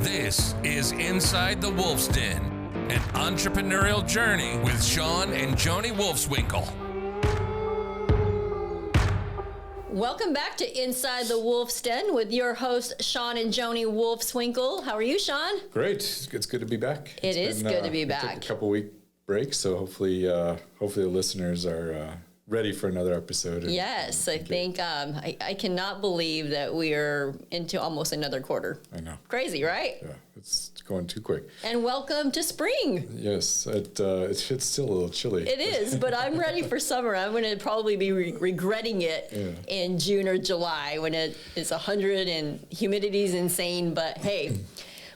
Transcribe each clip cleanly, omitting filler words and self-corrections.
This is Inside the Wolf's Den, an entrepreneurial journey with Shawn and Joni Wolfswinkel. Welcome back to Inside the Wolf's Den with your host, Shawn and Joni Wolfswinkel. How are you, Shawn? Great. It's good to be back. It is good to be back. Took a couple week break, so hopefully the listeners are ready for another episode. Yes, I think I cannot believe that we are into almost another quarter. I know. Crazy, right? Yeah, it's going too quick. And welcome to spring. Yes, it's still a little chilly. It is, but I'm ready for summer. I'm going to probably be regretting it in June or July when it is 100 and humidity's insane. But hey,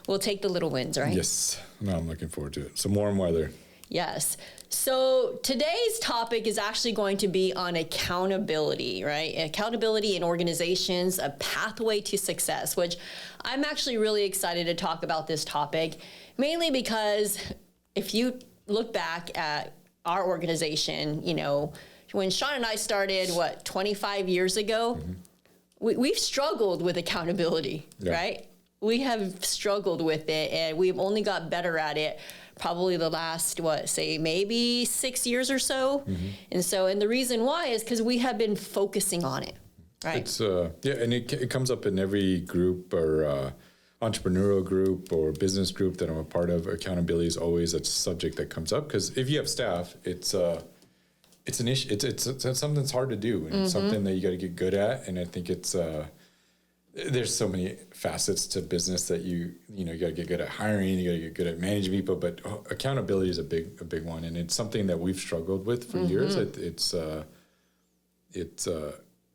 we'll take the little wins, right? Yes. No, I'm looking forward to it. Some warm weather. Yes. So today's topic is actually going to be on accountability, right? Accountability in organizations, a pathway to success, which I'm actually really excited to talk about this topic, mainly because if you look back at our organization, you know, when Shawn and I started, 25 years ago, we've struggled with accountability, right? We have struggled with it, and we've only got better at it probably the last, maybe 6 years or so. And the reason why is because we have been focusing on it, right? It's, and it comes up in every group or entrepreneurial group or business group that I'm a part of. Accountability is always a subject that comes up because if you have staff, it's an issue. It's something that's hard to do, and it's something that you got to get good at. And I think it's there's so many facets to business that you got to get good at hiring, you got to get good at managing people, but accountability is a big one, and it's something that we've struggled with for years. It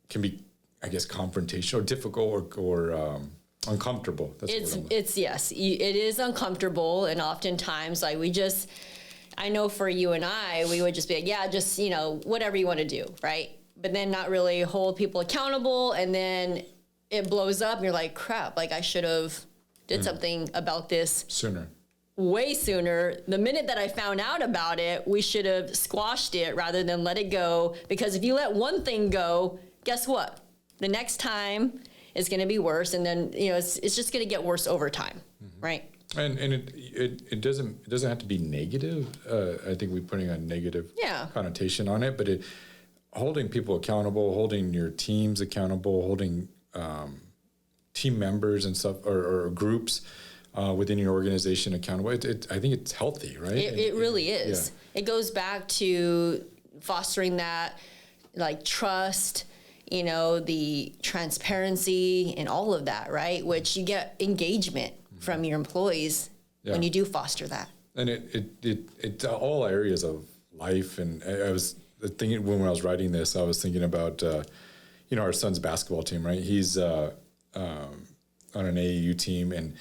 can be, I guess, confrontational or difficult or uncomfortable. Yes, it is uncomfortable, and oftentimes I know for you and I, we would just be like, whatever you want to do, right? But then not really hold people accountable, and then it blows up and you're like, crap, I should have did something about this way sooner. The minute that I found out about it, we should have squashed it rather than let it go. Because if you let one thing go, guess what? The next time it's going to be worse. And then, it's just going to get worse over time. Right. And it doesn't have to be negative. I think we're putting a negative connotation on it, but holding people accountable, holding your teams accountable, holding team members and stuff or groups within your organization accountable. I think it's healthy, right? It really is. Yeah. It goes back to fostering that trust, the transparency and all of that, right? Which you get engagement from your employees when you do foster that. And it all areas of life. And I was thinking when I was writing this, I was thinking about our son's basketball team, right? He's on an AAU team, and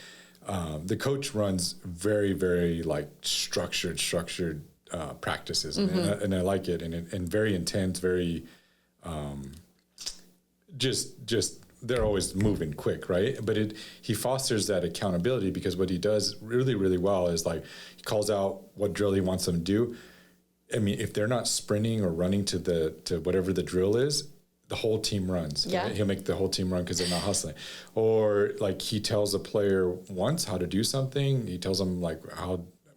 the coach runs very, very structured practices, and I like it, and very intense, very just they're always moving quick, right? But he fosters that accountability because what he does really, really well is he calls out what drill he wants them to do. I mean, if they're not sprinting or running to whatever the drill is, the whole team runs. Yeah. Right? He'll make the whole team run because they're not hustling. Or he tells a player once how to do something. He tells them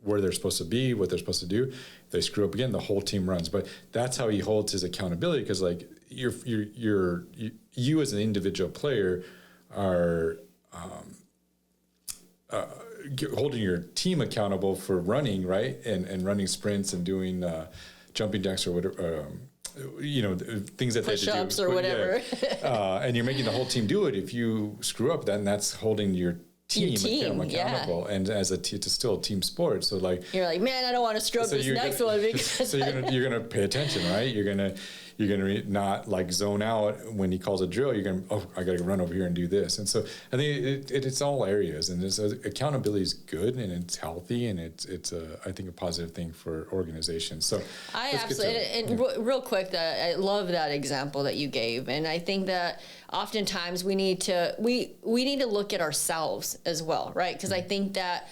where they're supposed to be, what they're supposed to do. If they screw up again, the whole team runs. But that's how he holds his accountability because you as an individual player are holding your team accountable for running, right? And running sprints and doing jumping jacks or whatever. Things that push-ups they have to do. Or whatever. And you're making the whole team do it. If you screw up, then that's holding your team accountable. And it's still a team sport. So you're like, man, I don't want to screw up this next one because you're gonna pay attention, right? You're gonna not zone out when he calls a drill. You're gonna I gotta run over here and do this. And so I think it's all areas, and accountability is good and it's healthy, and it's I think a positive thing for organizations. So I absolutely real quick, I love that example that you gave, and I think that oftentimes we need to look at ourselves as well, right? Because I think that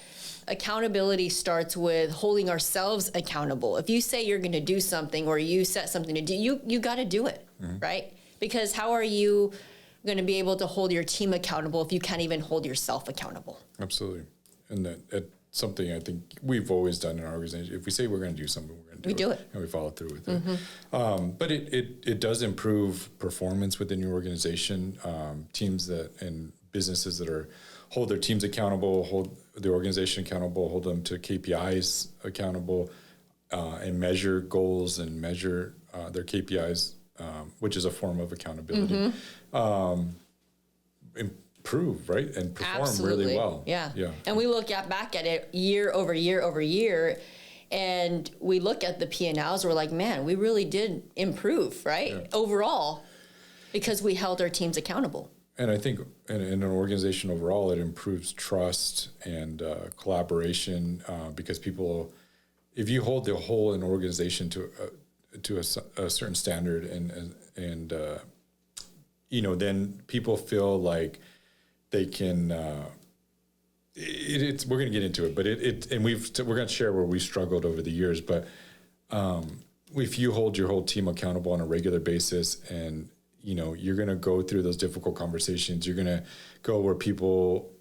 accountability starts with holding ourselves accountable. If you say you're going to do something or you set something to do, you got to do it, right? Because how are you going to be able to hold your team accountable if you can't even hold yourself accountable? Absolutely. And that's something I think we've always done in our organization. If we say we're going to do something, we're going to do it. And we follow through with it. But it does improve performance within your organization. Teams and businesses that hold their teams accountable, hold their organization accountable, hold them to KPIs accountable, and measure goals and measure their KPIs, which is a form of accountability. Improve, right? And perform really well. Yeah. And we look back at it year over year over year, and we look at the P&Ls, we're like, man, we really did improve, right? Overall, because we held our teams accountable. And I think in an organization overall, it improves trust and collaboration, because people, if you hold the whole an organization to a certain standard, and then people feel like they can. We're going to get into it, but we're going to share where we struggled over the years. But if you hold your whole team accountable on a regular basis, and you're going to go through those difficult conversations. You're going to go where people's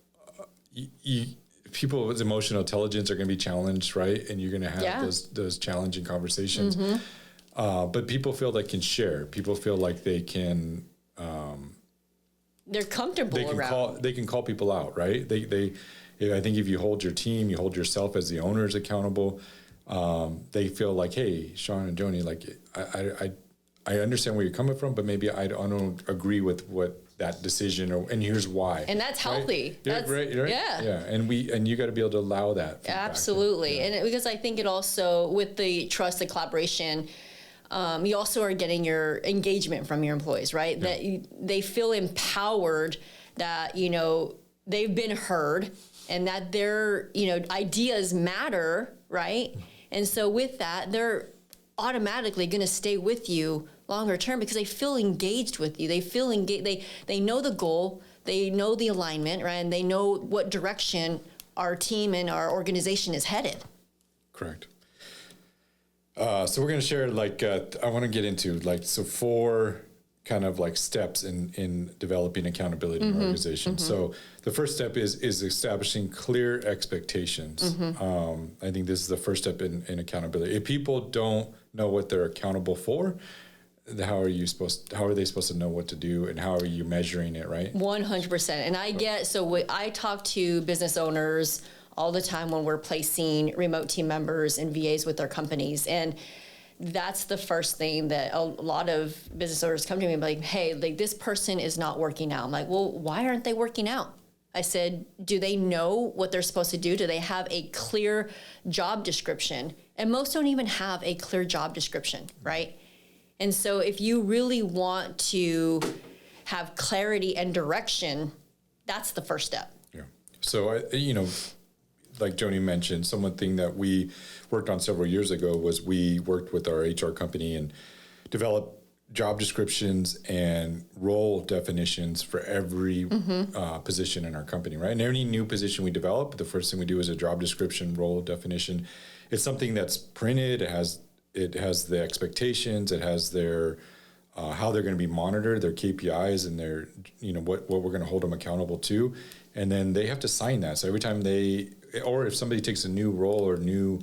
emotional intelligence are going to be challenged, right? And you're going to have those challenging conversations. But people feel they can share. People feel like they can. They're comfortable around. They can call people out, right? I think if you hold your team, you hold yourself as the owners accountable. They feel like, hey, Shawn and Joni, like I understand where you're coming from, but maybe I don't agree with what that decision, and here's why. And that's healthy. Right? That's right. Yeah. And you got to be able to allow that. Absolutely. And because I think it also, with the trust and collaboration, you also are getting your engagement from your employees, right? That they feel empowered, that, they've been heard, and that their, ideas matter, right? And so with that, they're automatically going to stay with you longer term because they feel engaged with you. They feel engaged. They know the goal. They know the alignment, right? And they know what direction our team and our organization is headed. Correct. So we're going to share, I want to get into, 4 kind of steps in developing accountability in an organization. So the first step is establishing clear expectations. I think this is the first step in accountability. If people don't know what they're accountable for, how are they supposed to know what to do, and how are you measuring it, right? 100%. And I talk to business owners all the time when we're placing remote team members and VAs with their companies. And that's the first thing that a lot of business owners come to me and be like, hey, this person is not working out. I'm like, well, why aren't they working out? I said, do they know what they're supposed to do? Do they have a clear job description? And most don't even have a clear job description, right? And so if you really want to have clarity and direction, that's the first step. Yeah. So, like Joni mentioned, one thing that we worked on several years ago was we worked with our HR company and developed job descriptions and role definitions for every position in our company, right? And any new position we develop, the first thing we do is a job description, role definition. It's something that's printed. It has the expectations. It has their how they're going to be monitored, their KPIs, and their what we're going to hold them accountable to, and then they have to sign that. So every time if somebody takes a new role or new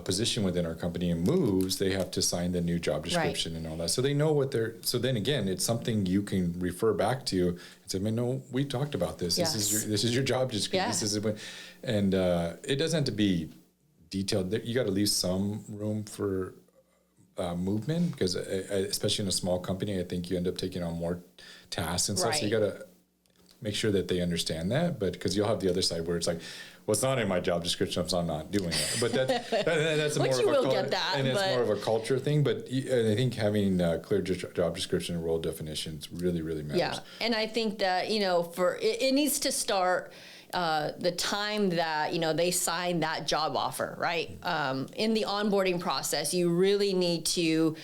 position within our company and moves, they have to sign the new job description and all that. So they know what they're. So then again, it's something you can refer back to and say, "No, we talked about this. Yes. This is your job description. Yeah. This is what," and it doesn't have to be detailed. You got to leave some room for movement, because especially in a small company, I think you end up taking on more tasks and stuff. Right. So you got to make sure that they understand that. But because you'll have the other side where it's like, well, it's not in my job description, so I'm not doing it. But that's Which more you of a will get that, and it's but more of a culture thing. But I think having clear job description and role definitions really, really matters. Yeah, and I think that it needs to start the time that they sign that job offer, right? In the onboarding process, you really need to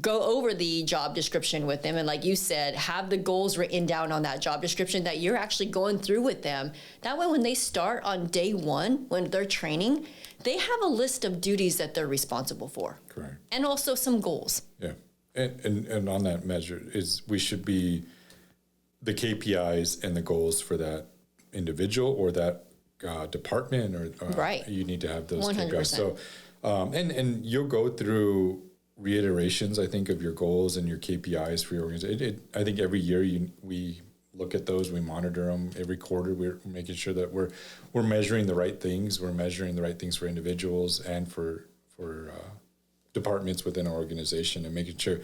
go over the job description with them, and like you said, have the goals written down on that job description that you're actually going through with them. That way, when they start on day one, when they're training, they have a list of duties that they're responsible for. Correct. And also some goals. Yeah, and on that measure we should be the KPIs and the goals for that individual or that department or Right. you need to have those 100%. KPIs. So, and you'll go through reiterations, I think, of your goals and your KPIs for your organization. I think every year we look at those, we monitor them every quarter. We're making sure that we're measuring the right things. We're measuring the right things for individuals and for departments within our organization, and making sure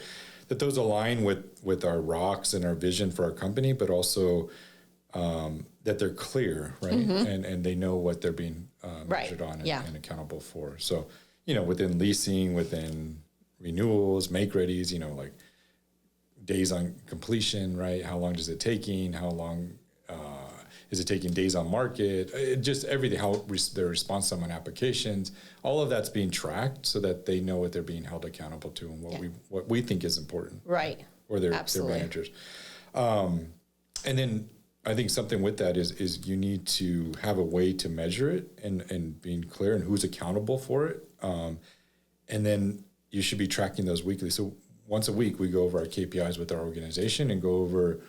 that those align with our rocks and our vision for our company, but also that they're clear, right? And they know what they're being measured on and accountable for. So, within leasing, within renewals, make-readies, like days on completion, right? How long is it taking? How long is it taking days on market? Just everything, how their response time on applications, all of that's being tracked so that they know what they're being held accountable to and what we think is important. Right. Or their managers. And then I think something with that is you need to have a way to measure it and being clear and who's accountable for it. And then you should be tracking those weekly. So once a week, we go over our KPIs with our organization and go over,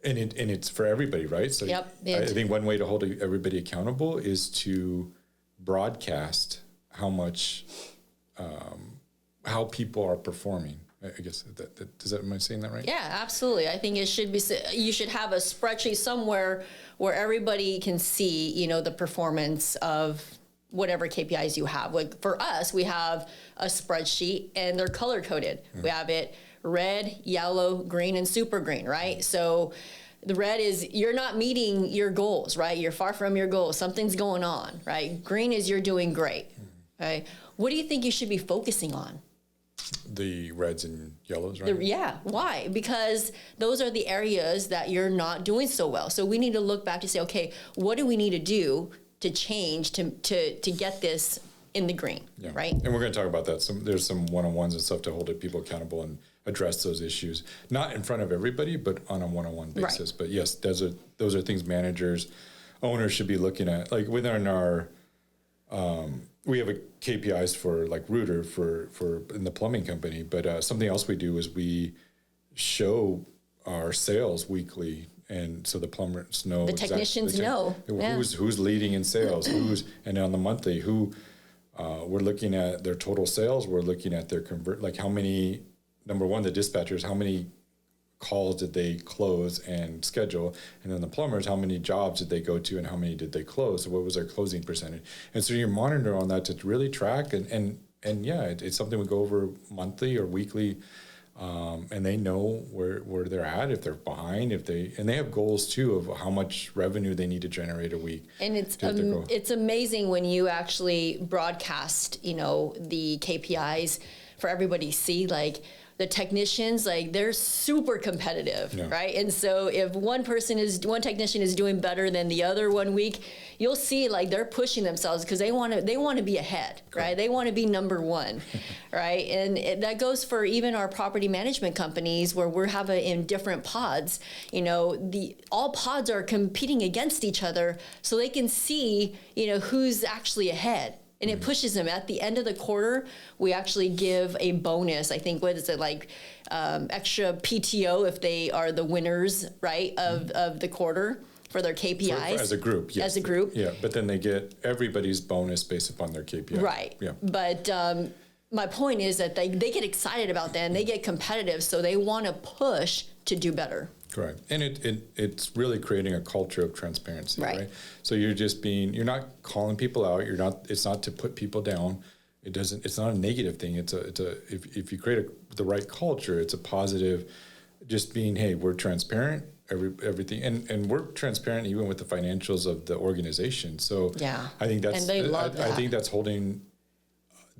and it's for everybody, right? So I think one way to hold everybody accountable is to broadcast how much, how people are performing. I guess am I saying that right? Yeah, absolutely. I think it should be. You should have a spreadsheet somewhere where everybody can see, the performance of whatever KPIs you have. Like for us, we have a spreadsheet and they're color coded. We have it red, yellow, green, and super green, right? So the red is you're not meeting your goals, right? You're far from your goals. Something's going on, right? Green is you're doing great, right? What do you think you should be focusing on? The reds and yellows, right? Why? Because those are the areas that you're not doing so well. So we need to look back to say, okay, what do we need to do to change to get this in the green, right? And we're going to talk about that. There's some one-on-ones and stuff to hold people accountable and address those issues, not in front of everybody, but on a one-on-one basis. Right. But yes, those are things managers, owners should be looking at. Like within our, we have a KPIs for like Rooter for in the plumbing company, but something else we do is we show our sales weekly. And so the plumbers know, the technicians know who's leading in sales, and on the monthly, we're looking at their total sales. We're looking at their like how many, number one, the dispatchers, how many calls did they close and schedule? And then the plumbers, how many jobs did they go to and how many did they close? So what was their closing percentage? And so you're monitoring on that to really track it's something we go over monthly or weekly. And they know where they're at, if they're behind, and they have goals too of how much revenue they need to generate a week. And it's amazing when you actually broadcast, the KPIs for everybody to see, like the technicians, like they're super competitive, right? And so if one technician is doing better than the other one week, you'll see like they're pushing themselves because they want to be ahead, right? They want to be number one, right? And that goes for even our property management companies where we're having in different pods. All pods are competing against each other so they can see, who's actually ahead. And it pushes them. At the end of the quarter, we actually give a bonus. I think, what is it, like extra PTO if they are the winners, right, of the quarter for their KPIs. As a group, yes. As a group. Yeah, but then they get everybody's bonus based upon their KPI. Right. Yeah. But my point is that they get excited about that and they get competitive, so they want to push to do better. Correct. And it's really creating a culture of transparency, right? So you're not calling people out. It's not to put people down. It's not a negative thing. If you create the right culture, it's a positive, just being, hey, we're transparent, everything. And we're transparent even with the financials of the organization. So I think that's, and they love that. I think that's holding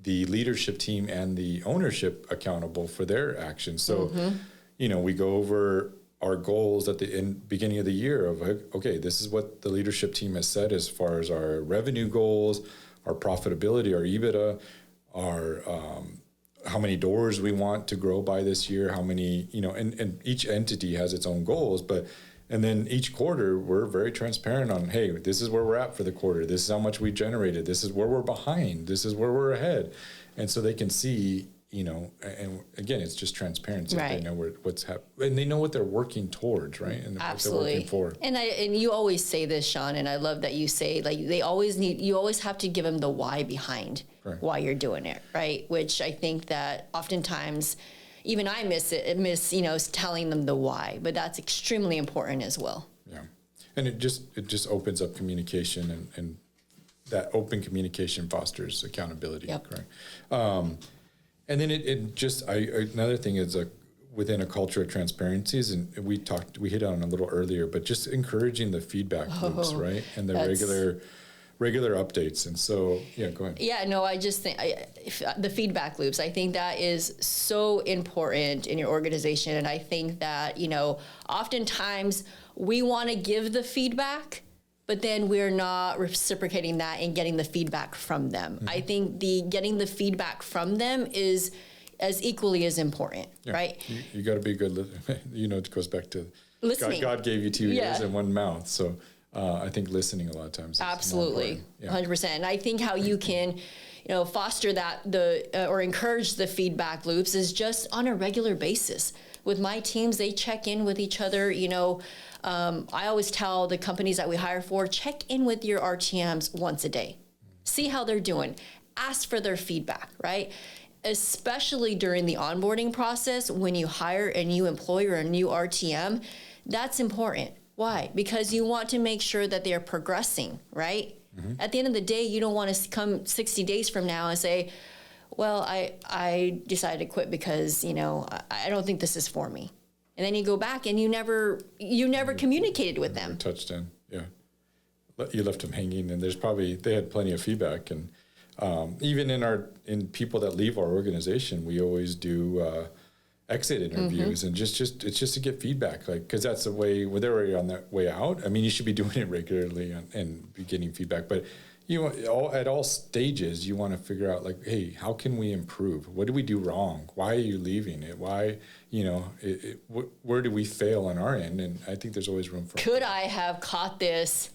the leadership team and the ownership accountable for their actions. So, we go over our goals at the beginning of the year of, okay, this is what the leadership team has said as far as our revenue goals, our profitability, our EBITDA, our how many doors we want to grow by this year, how many, and each entity has its own goals, and then each quarter we're very transparent on, hey, this is where we're at for the quarter. This is how much we generated. This is where we're behind. This is where we're ahead. And so they can see, and again, it's just transparency. Right. They know what's happening, and they know what they're working towards, right? And Absolutely. what they're working for. And you always say this, Shawn, and I love that you say, like, you always have to give them the why behind why you're doing it, right? Which I think that oftentimes, even I miss telling them the why, but that's extremely important as well. Yeah. And it just opens up communication, and that open communication fosters accountability. Yep. Correct. And then another thing is within a culture of transparencies, and we hit on a little earlier, but just encouraging the feedback loops, right? And the regular updates. And so, go ahead. Yeah, no, I just think the feedback loops, I think that is so important in your organization. And I think that, oftentimes we want to give the feedback, but then we're not reciprocating that and getting the feedback from them. Mm-hmm. I think getting the feedback from them is as equally as important, right? You got to be good. It goes back to listening. God gave you 2 ears and one mouth. So I think listening a lot of times is absolutely 100%. And I think how you can, foster that or encourage the feedback loops is just on a regular basis. With my teams, they check in with each other. I always tell the companies that we hire for, check in with your RTMs once a day. See how they're doing. Ask for their feedback, right? Especially during the onboarding process, when you hire a new employee or a new RTM, that's important. Why? Because you want to make sure that they're progressing, right? Mm-hmm. At the end of the day, you don't want to come 60 days from now and say, well, I decided to quit because, I don't think this is for me. And then you go back and you never communicated with them. Touched in, yeah. You left them hanging, and they had plenty of feedback. And even in people that leave our organization, we always do exit interviews, and it's just to get feedback, because that's the way, when they're already on that way out. I mean, you should be doing it regularly and be getting feedback, but at all stages, you want to figure out, hey, how can we improve? What did we do wrong? Why are you leaving it? Why, where do we fail on our end? And I think there's always room for. Could I have caught this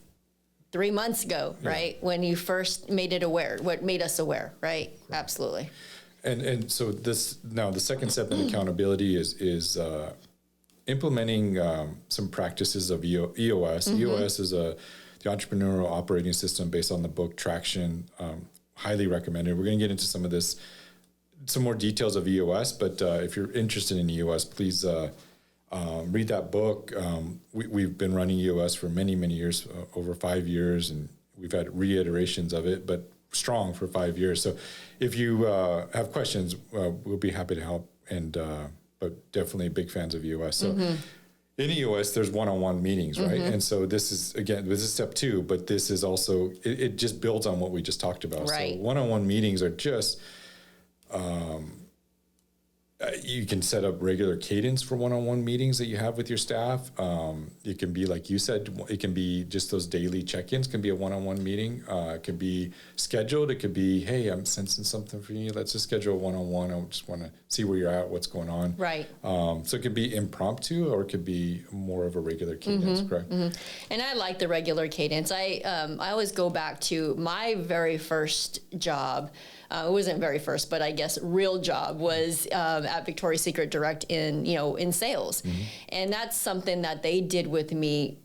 3 months ago, right? When you first made us aware, right? Absolutely. And so the second step in accountability is implementing some practices of EOS. Mm-hmm. EOS is the Entrepreneurial Operating System based on the book Traction. Highly recommended. We're going to get into some more details of EOS, but if you're interested in EOS, please read that book. We've been running EOS for many, many years, over 5 years, and we've had reiterations of it, but strong for 5 years. So if you have questions, we'll be happy to help, but definitely big fans of EOS. So in EOS, there's one-on-one meetings, right? And so this is step 2, but this is also, it just builds on what we just talked about. Right. So one-on-one meetings are just, you can set up regular cadence for one-on-one meetings that you have with your staff. It can be, like you said, it can be just those daily check-ins, can be a one-on-one meeting. It can be scheduled. It could be, hey, I'm sensing something from you. Let's just schedule a one-on-one. I just want to see where you're at, what's going on. Right. So it could be impromptu, or it could be more of a regular cadence, correct? Mm-hmm. And I like the regular cadence. I always go back to my very first job. It wasn't very first, but I guess real job was at Victoria's Secret Direct in sales. Mm-hmm. And that's something that they did with me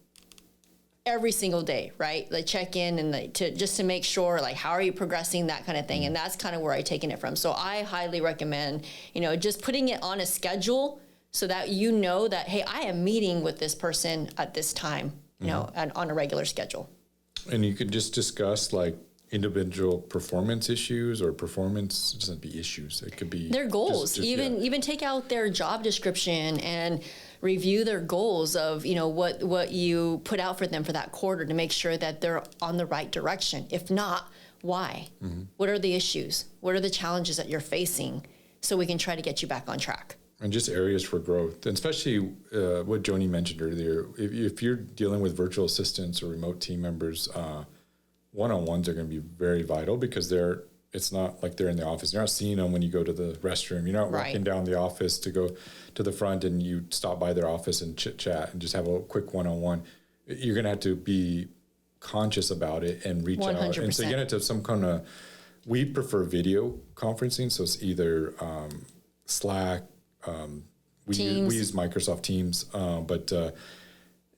every single day, right? Like check in and just to make sure, like, how are you progressing, that kind of thing. And that's kind of where I've taken it from. So I highly recommend, just putting it on a schedule so that you know that, hey, I am meeting with this person at this time, and on a regular schedule. And you could just discuss, like, individual performance issues, or performance, it doesn't be issues. It could be their goals. Even take out their job description and review their goals of, what you put out for them for that quarter to make sure that they're on the right direction. If not, why? Mm-hmm. What are the issues? What are the challenges that you're facing, so we can try to get you back on track? And just areas for growth, and especially what Joni mentioned earlier. If you're dealing with virtual assistants or remote team members, one-on-ones are going to be very vital, because it's not like they're in the office. You're not seeing them when you go to the restroom. You're not walking down the office to go to the front and you stop by their office and chit-chat and just have a quick one-on-one. You're going to have to be conscious about it and reach 100%. Out. And so you're going to have some kind of we prefer video conferencing, so it's either Slack. We use Microsoft Teams, but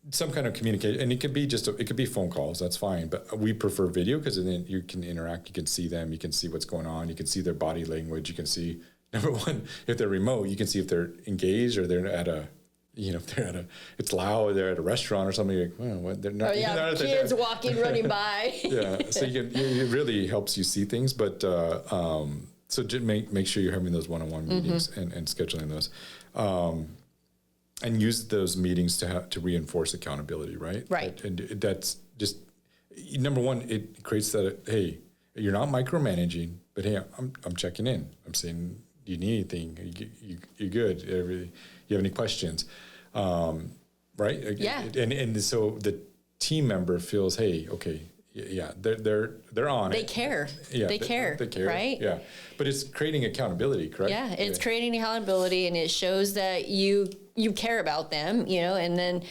some kind of communication, and it could be it could be phone calls. That's fine, but we prefer video because then you can interact. You can see them. You can see what's going on. You can see their body language. You can see, number one, if they're remote, you can see if they're engaged or they're at a, if they're at it's loud, they're at a restaurant or something. You're like, well, what? They're not. Kids walking, running by. So it really helps you see things, but so just make sure you're having those one-on-one meetings and scheduling those. And use those meetings to reinforce accountability, right? Right. And that's just, number one, it creates that, hey, you're not micromanaging, but hey, I'm checking in. I'm saying, do you need anything? You good? You have any questions? Right? Yeah. And so the team member feels, hey, okay, yeah, they're on They it. care. Yeah, they care, right? Yeah, but it's creating accountability, correct? Yeah, it's creating accountability, and it shows that you care about them, and then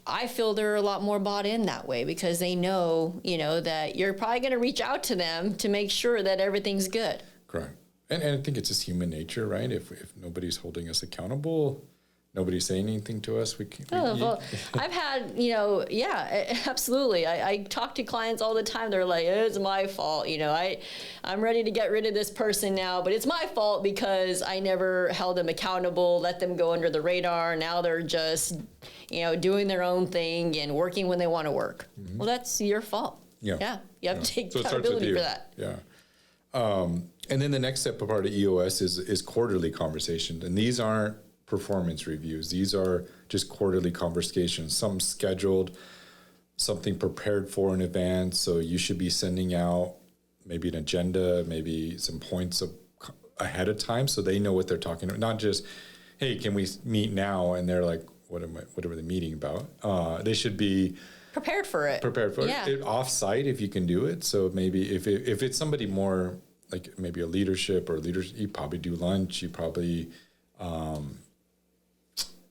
I feel they're a lot more bought in that way because they know, that you're probably going to reach out to them to make sure that everything's good. Correct. And I think it's just human nature, right? If nobody's holding us accountable, nobody's saying anything to us. I've had, absolutely. I talk to clients all the time. They're like, it's my fault. I'm ready to get rid of this person now, but it's my fault because I never held them accountable, let them go under the radar. Now they're just, doing their own thing and working when they want to work. Mm-hmm. Well, that's your fault. Yeah. You have to take accountability for that. Yeah. And then the next step of part of EOS is quarterly conversations. And these aren't performance reviews. These are just quarterly conversations, some scheduled, something prepared for in advance. So you should be sending out maybe an agenda, maybe some points ahead of time so they know what they're talking about. Not just, hey, can we meet now? And they're like, what are they meeting about? They should be prepared for it. Off-site if you can do it. So maybe if it's somebody more like maybe a leadership or leaders, you probably do lunch. You probably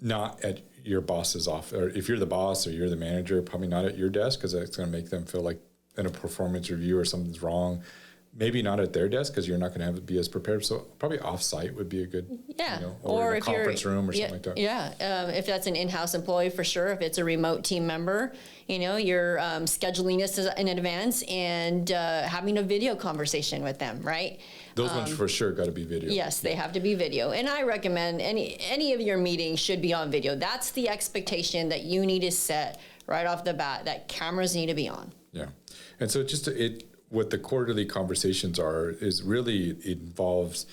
not at your boss's office, or if you're the boss or you're the manager, probably not at your desk because it's going to make them feel like in a performance review or something's wrong. Maybe not at their desk because you're not going to be as prepared. So probably off-site would be a good, or in a conference room or something like that. Yeah, if that's an in-house employee, for sure. If it's a remote team member, you're scheduling this in advance and having a video conversation with them, right? Those ones for sure got to be video. Yes, they have to be video. And I recommend any of your meetings should be on video. That's the expectation that you need to set right off the bat, that cameras need to be on. Yeah. And so what the quarterly conversations is really, it involves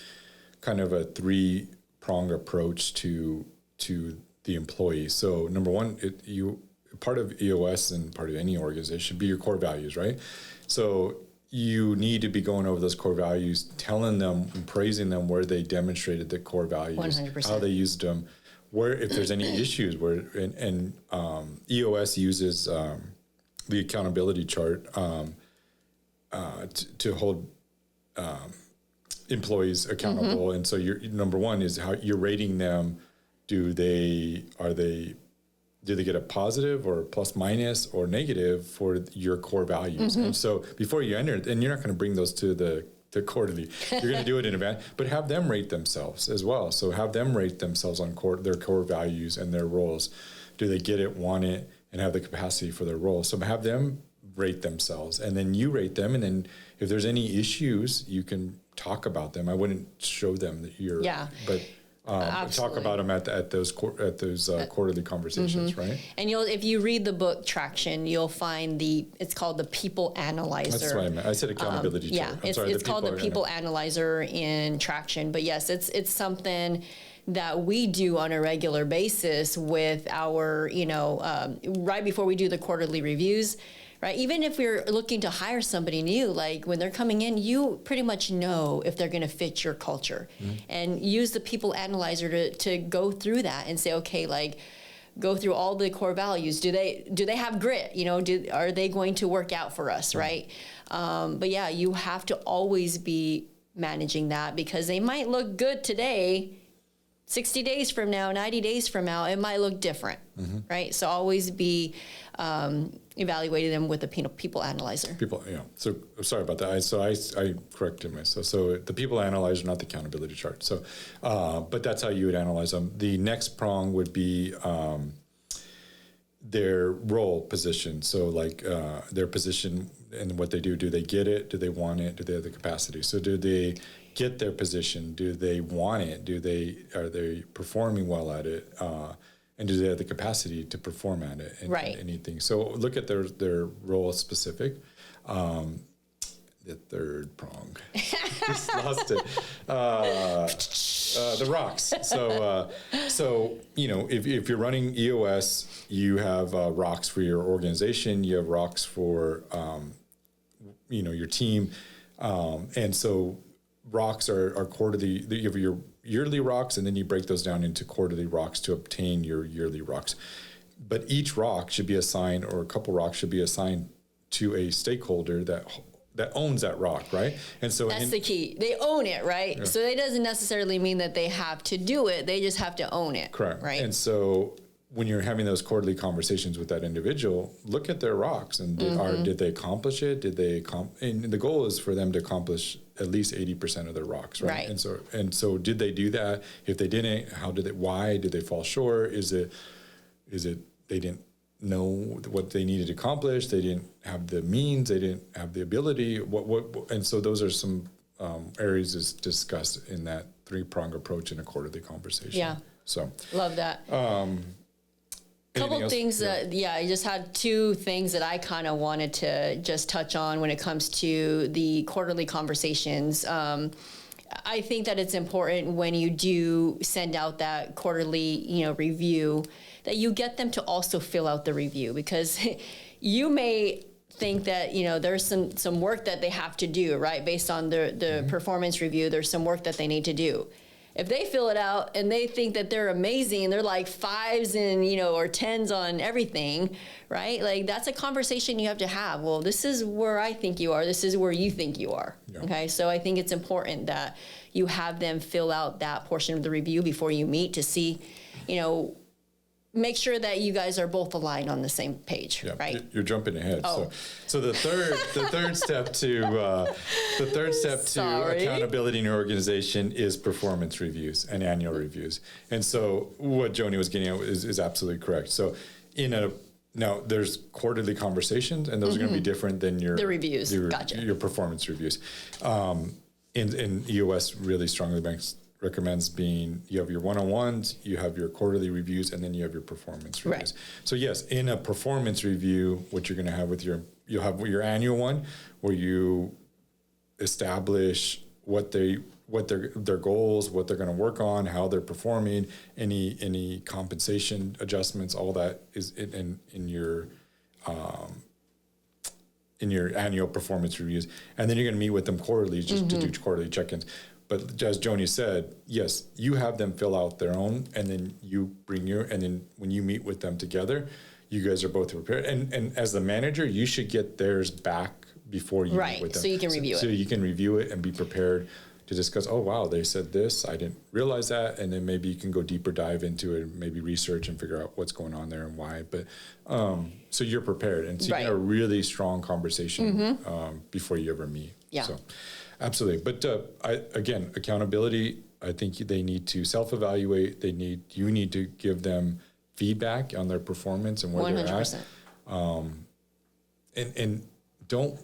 kind of a 3-pronged approach to the employee. So number one, part of EOS and part of any organization should be your core values, right? So you need to be going over those core values, telling them and praising them where they demonstrated the core values, 100%. How they used them, where if there's any issues, and EOS uses the accountability chart to hold employees accountable. Mm-hmm. And so your number one is how you're rating them. Do they get a positive or plus minus or negative for your core values? Mm-hmm. And so before you enter, and you're not going to bring those to the quarterly, you're going to do it in advance, but have them rate themselves as well. So have them rate themselves on their core values and their roles. Do they get it, want it, and have the capacity for their role? So have them rate themselves, and then you rate them, and then if there's any issues, you can talk about them. I wouldn't show them that you're, but talk about them at those quarterly conversations, mm-hmm. right? And if you read the book Traction, you'll find it's called the People Analyzer. That's what I meant. I said accountability. It's called the People Analyzer in Traction. But yes, it's something that we do on a regular basis with our, right before we do the quarterly reviews. Right. Even if we're looking to hire somebody new, like when they're coming in, you pretty much know if they're going to fit your culture, mm-hmm. and use the People Analyzer to go through that and say, okay, like go through all the core values. Do they have grit? Are they going to work out for us? Mm-hmm. Right. But yeah, you have to always be managing that because they might look good today. 60 days from now, 90 days from now, it might look different, right? So always be evaluating them with a people analyzer. So sorry about that. I corrected myself. So the people analyzer, not the accountability chart. So, but that's how you would analyze them. The next prong would be their role position. So like their position and what they do. Do they get it? Do they want it? Do they have the capacity? So do they get their position? Do they want it? Are they performing well at it? And do they have the capacity to perform at it? And anything. So look at their role specific. The third prong. Just lost it. The rocks. So if you're running EOS, you have rocks for your organization. You have rocks for your team, and so rocks are quarterly. You have your yearly rocks, and then you break those down into quarterly rocks to obtain your yearly rocks. But each rock should be assigned, or a couple rocks should be assigned to a stakeholder that owns that rock, right? And so that's the key. They own it, right? Yeah. So it doesn't necessarily mean that they have to do it. They just have to own it. Correct. Right. And so when you're having those quarterly conversations with that individual, look at their rocks and did they accomplish it? And the goal is for them to accomplish at least 80% of their rocks, right? And so did they do that? If they didn't, why did they fall short? Is it they didn't know what they needed to accomplish? They didn't have the means. They didn't have the ability. And so those are some areas is discussed in that 3-prong approach in a quarterly conversation. Yeah. So love that. Couple things I just had 2 things that I kind of wanted to just touch on when it comes to the quarterly conversations. I think that it's important when you do send out that quarterly, review, that you get them to also fill out the review, because you may think that, there's some work that they have to do, right? Based on the performance review, there's some work that they need to do. If they fill it out and they think that they're amazing, they're like 5s and, or 10s on everything, right? Like that's a conversation you have to have. Well, this is where I think you are. This is where you think you are. Yeah. Okay. So I think it's important that you have them fill out that portion of the review before you meet to see, make sure that you guys are both aligned on the same page, right? You're jumping ahead. Oh. So the third step to accountability in your organization is performance reviews and annual reviews. And so what Joni was getting at is absolutely correct. So now there's quarterly conversations, and those are going to be different than the reviews. Your performance reviews. In EOS really strongly recommends you have your one-on-ones, you have your quarterly reviews, and then you have your performance reviews. Right. So yes, in a performance review, what you're going to have you'll have your annual one where you establish what their goals, what they're going to work on, how they're performing, any compensation adjustments, all that is in your annual performance reviews. And then you're going to meet with them quarterly just to do quarterly check-ins. But as Joni said, yes, you have them fill out their own, and then you bring and then when you meet with them together, you guys are both prepared. And as the manager, you should get theirs back before you meet with them. So you can review it. So you can review it and be prepared to discuss, oh, wow, they said this, I didn't realize that. And then maybe you can go deeper dive into it, maybe research and figure out what's going on there and why. But so you're prepared. And so you can have a really strong conversation before you ever meet. Yeah. So, absolutely. But again, accountability, I think they need to self-evaluate. You need to give them feedback on their performance and where 100%. They're at. And don't,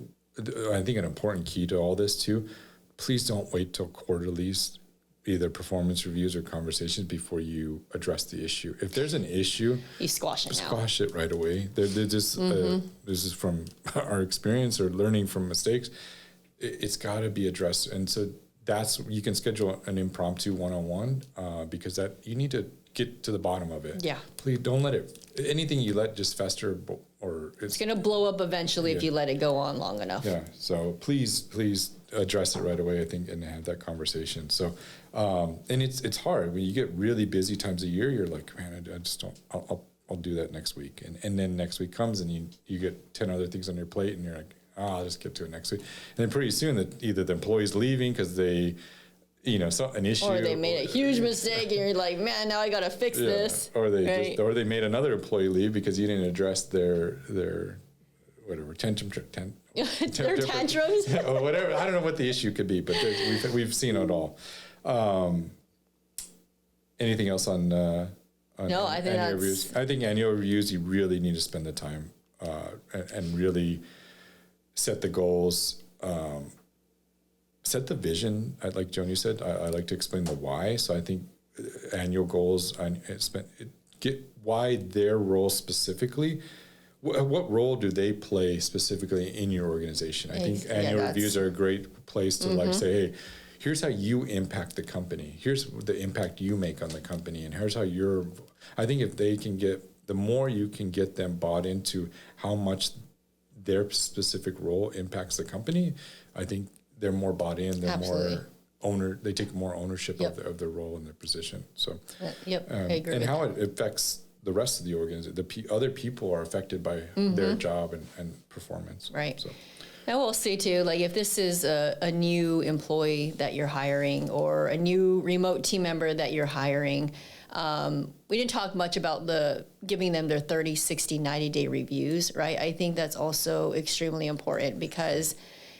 I think an important key to all this too, please don't wait till quarterlies, either performance reviews or conversations, before you address the issue. If there's an issue, you squash it right away. They're just, this is from our experience or learning from mistakes. It's got to be addressed. And so you can schedule an impromptu one-on-one because you need to get to the bottom of it. Yeah. Please don't let anything you let just fester or it's going to blow up eventually if you let it go on long enough. Yeah. So please address it right away, I think, and have that conversation. So, and it's hard when you get really busy times of year, you're like, man, I just don't, I'll do that next week. And then next week comes and you get 10 other things on your plate and you're like, I'll just get to it next week. And then pretty soon that either the employee's leaving because they an issue, or they made a huge mistake, and you're like, man, now I got to fix this. Or they made another employee leave because you didn't address their whatever tantrums or whatever. I don't know what the issue could be, but we've seen it all. Anything else on no, I think annual reviews? I think annual reviews, you really need to spend the time and really set the goals, set the vision. Like Joni said, I like to explain the why. So I think annual goals, get why their role specifically. What role do they play specifically in your organization? I think annual reviews are a great place to like say, hey, here's how you impact the company. Here's the impact you make on the company. And here's how I think if they can the more you can get them bought into how much their specific role impacts the company, I think they're more bought in, they're Absolutely. they take more ownership of their role and their position. So, I agree. And how it affects the rest of the organization. Other people are affected by their job and performance. Right. So. And we'll see too, like if this is a new employee that you're hiring or a new remote team member that you're hiring, we didn't talk much about giving them their 30, 60, 90-day reviews, right? I think that's also extremely important because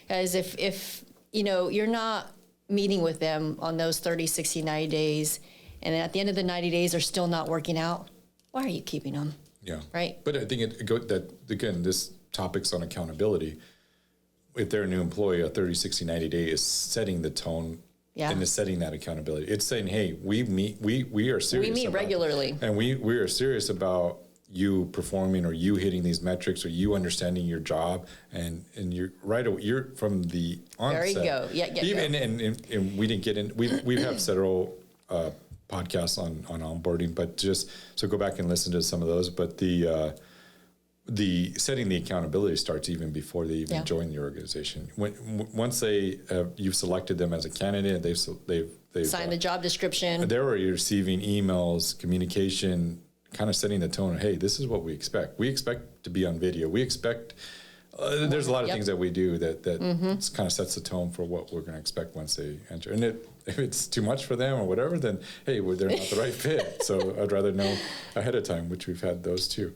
as if you're not meeting with them on those 30, 60, 90 days, and at the end of the 90 days are still not working out, why are you keeping them? Yeah. Right. But I think this topic's on accountability. If they're a new employee, a 30, 60, 90 day is setting the tone and is setting that accountability. It's saying, hey, we are serious. We meet regularly. And we are serious about you performing or you hitting these metrics or you understanding your job and you're from the onset. There you go. Yeah, Even and we didn't get in. We've had several podcasts on onboarding, but so go back and listen to some of those. But the setting the accountability starts even before they even join the organization. Once you've selected them as a candidate, they've signed the job description. They're already receiving emails, communication, kind of setting the tone. Hey, this is what we expect. We expect to be on video. We expect. There's a lot of things that we do that kind of sets the tone for what we're going to expect once they enter. And if it's too much for them or whatever, then hey, they're not the right fit. So I'd rather know ahead of time, which we've had those too.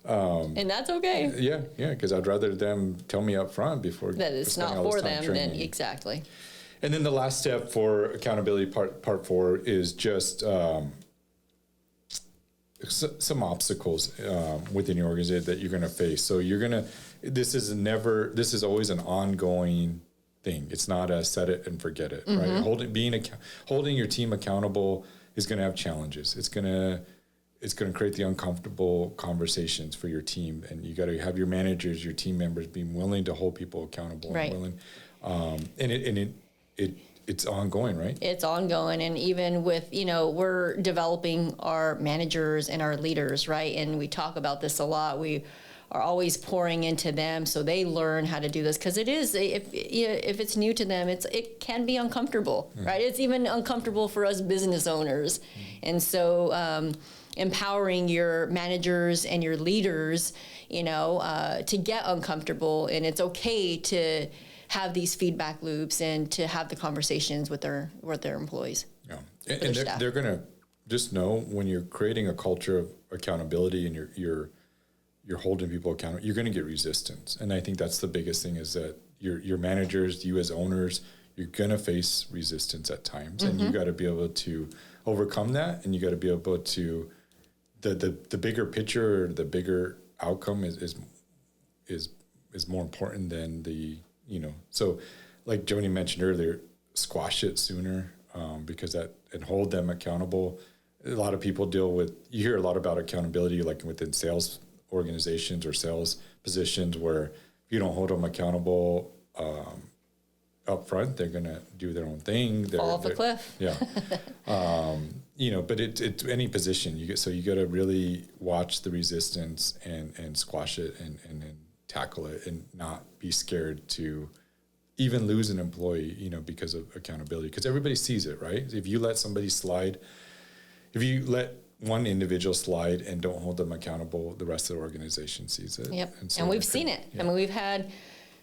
And that's okay. Yeah, because I'd rather them tell me up front before that it's not for them. Then exactly. And then the last step for accountability, part 4, is just some obstacles within your organization that you're going to face. So this is always an ongoing thing. It's not a set it and forget it, right? Holding your team accountable is going to have challenges. It's going to create the uncomfortable conversations for your team, and you got to have your managers, your team members being willing to hold people accountable, right? And it's ongoing, right? It's ongoing, and even with we're developing our managers and our leaders, right? And we talk about this a lot. We are always pouring into them so they learn how to do this because it is if it's new to them, it can be uncomfortable, right? It's even uncomfortable for us business owners, and so. Empowering your managers and your leaders, to get uncomfortable, and it's okay to have these feedback loops and to have the conversations with their employees. Yeah, and they're going to just know when you're creating a culture of accountability and you're holding people accountable, you're going to get resistance, and I think that's the biggest thing is that your managers, you as owners, you're going to face resistance at times, and you got to be able to overcome that, and you got to be able to. The bigger picture, the bigger outcome is more important than So, like Joni mentioned earlier, squash it sooner because and hold them accountable. A lot of people you hear a lot about accountability, like within sales organizations or sales positions, where if you don't hold them accountable up front, they're going to do their own thing. Fall off the cliff. Yeah. But it's any position you got to really watch the resistance and squash it and tackle it and not be scared to even lose an employee, because of accountability, because everybody sees it, right? If you let somebody slide, if you let one individual slide and don't hold them accountable, the rest of the organization sees it. Yep. And, so and we've seen it. Yeah. I mean, we've had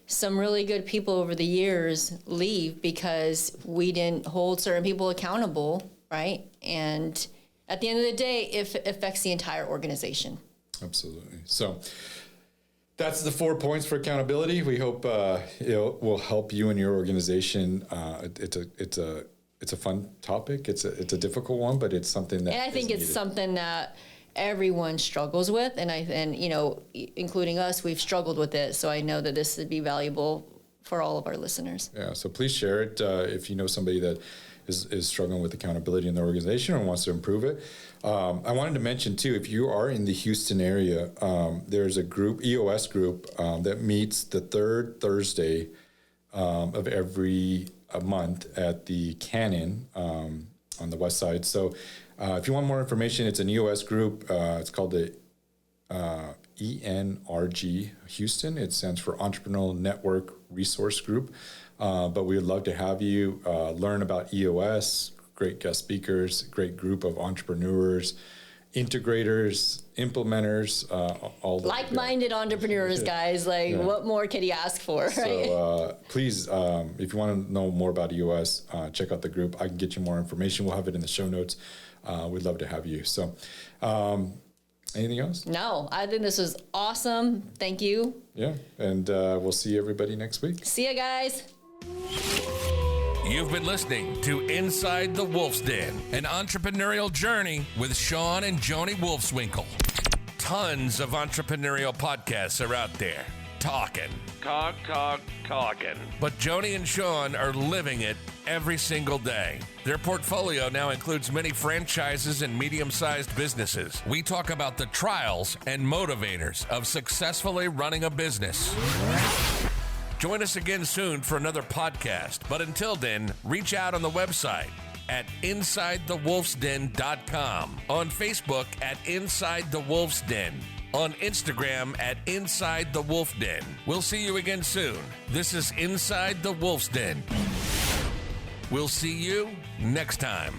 some really good people over the years leave because we didn't hold certain people accountable, right? And at the end of the day, it affects the entire organization. Absolutely. So that's the 4 points for accountability. We hope it will help you and your organization. It's a fun topic. It's a difficult one, but it's something that. And I think it's something that everyone struggles with, and you know, including us, we've struggled with it. So I know that this would be valuable for all of our listeners. Yeah. So please share it if you know somebody that is struggling with accountability in the organization or wants to improve it. I wanted to mention too, if you are in the Houston area, there's a group, EOS group, that meets the third Thursday of every month at the Cannon on the west side. So if you want more information, it's an EOS group. It's called the ENRG Houston. It stands for Entrepreneurial Network Resource Group. But we would love to have you learn about EOS, great guest speakers, great group of entrepreneurs, integrators, implementers, all like-minded entrepreneurs, guys. What more could you ask for, right? So please, if you want to know more about EOS, check out the group. I can get you more information. We'll have it in the show notes. We'd love to have you. So anything else? No, I think this was awesome. Thank you. Yeah, and we'll see everybody next week. See ya, guys. You've been listening to Inside the Wolf's Den, an entrepreneurial journey with Shawn and Joni Wolfswinkel. Tons of entrepreneurial podcasts are out there, talking. But Joni and Shawn are living it every single day. Their portfolio now includes many franchises and medium-sized businesses. We talk about the trials and motivators of successfully running a business. Join us again soon for another podcast. But until then, reach out on the website at InsideTheWolfsDen.com, on Facebook at Inside the Wolf's Den, on Instagram at Inside the Wolf Den. We'll see you again soon. This is Inside the Wolf's Den. We'll see you next time.